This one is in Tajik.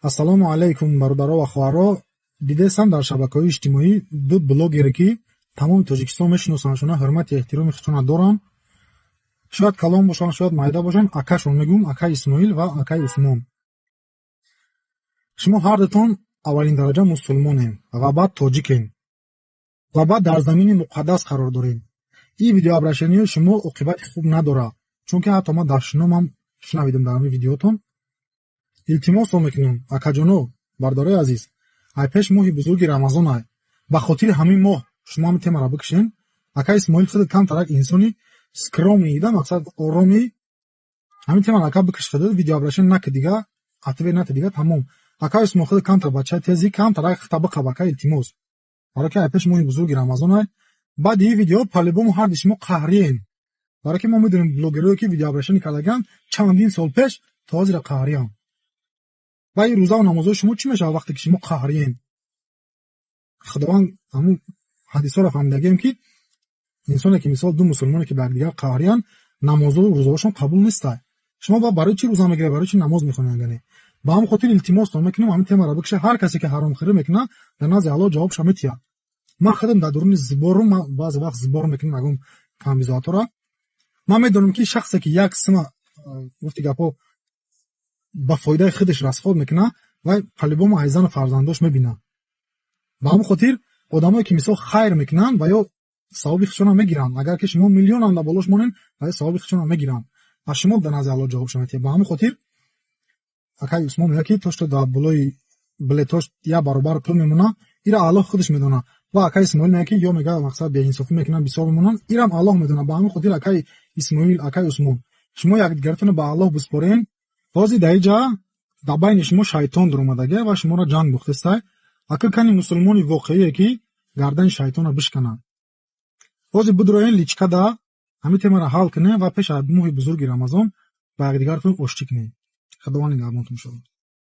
Ассалому алайкум бародаро ва хоҳаро. Дидесам дар шабакаҳои иҷтимоӣ ду блогере ки тамоми Тоҷикистон мешиносанд, шуна ҳурмати эҳтироми худшона доранд. Шояд калон бошанд, шояд майда бошанд. Акашон мегӯм, Акай Исмоил ва Акай Усмон. Шумо ҳар дутон аввалин дараҷа мусулмонем ва баъд тоҷикем ва баъд дар замини муқаддас қарор дорем. Ин видеообрашениҳои шумо оқибати хуб надорад, чунки ҳатто ман дар шиномам шунавидам дар ҳамин видеотон. илтимосо мекунам, акаҷоно, бародарои азиз, ай пеш моҳи бузурги Рамазон ай, ба хотири ҳамин моҳ шумо ҳамин темаро бикушен. Акай Исмоил хеле камтарак инсони скромный да, мақсад ороми, ҳамин темаро ака бикуш худо видеообрашен наки дига, атве нати дига тамом. Акай Исмоил хеле камтар бачаи тези, камтарак хитаба қабака илтимос. Барои ки ай пеш моҳи бузурги Рамазон ай. Баъди ин видео палибому ҳарди шумо қаҳрием. Барои ки мо медонем блогерое ки видеообрашени кардаган чандин сол пеш то ҳозира қаҳриям. Ва ин рӯзаву намозҳои шумо чӣ мешавад вақте ки шумо қаҳрием? Худованд ҳамун ҳадисҳоро фаҳмидагем ки инсоне ки мисол ду мусулмоне ки ба якдигар қаҳриянд, намозу рӯзаҳошон қабул нестад. Шумо барои чӣ рӯза мегиред, барои чӣ намоз мехонед? Яъне ба ҳамин хотир илтимостон мекунам, ҳамин темаро бикуша. Ҳар касе ки ҳаромхӯрӣ мекунад, дар назди Аллоҳ ҷавобша метиҳад. Ман худам дар дуруни зиборум баъзе вақт зибор мекунам ягон камбизоатора. Ман медонам ки шахсе ки як сима гуфти гапҳо ба фоидаи худаш расход мекунад, вай палибому ай зану фарзандош мебинад. Ба ҳамин хотир одамое ки мисол хайр мекунанд ва ё савоби худшона мегиранд. Агар ки шумо миллионам да болош монен, ва ё савоби худшона мегиранд. Аз шумо дар назди Аллоҳ ҷавобша метиҳад. Ба ҳамин хотир Акай Усмон мегӯяд ки то што дар болои билетош як баробар пул мемонад, ира Аллоҳ худаш медонад. Ва Акай Исмоил мегӯяд ки ё мегӯяд мақсад беинсофӣ мекунанд, бисёр мемонанд, ирам Аллоҳ медонад. Ба ҳамин хотир Акай Исмоил, Акай Усмон, шумо якдигаратонро ба Аллоҳ биспорен. ҳозир дар инҷа дар байни шумо шайтон дуромадагӣ ва шуморо ҷанг бохтестай. Акл кани мусулмони воқеие ки гардани шайтонро бишканад. ҳозир бидроен личкада ҳамин темаро ҳал кунем ва пеш аз моҳи бузурги Рамазон ба якдигаратон ошти кунем. Худованд нигаҳбонтон шавад.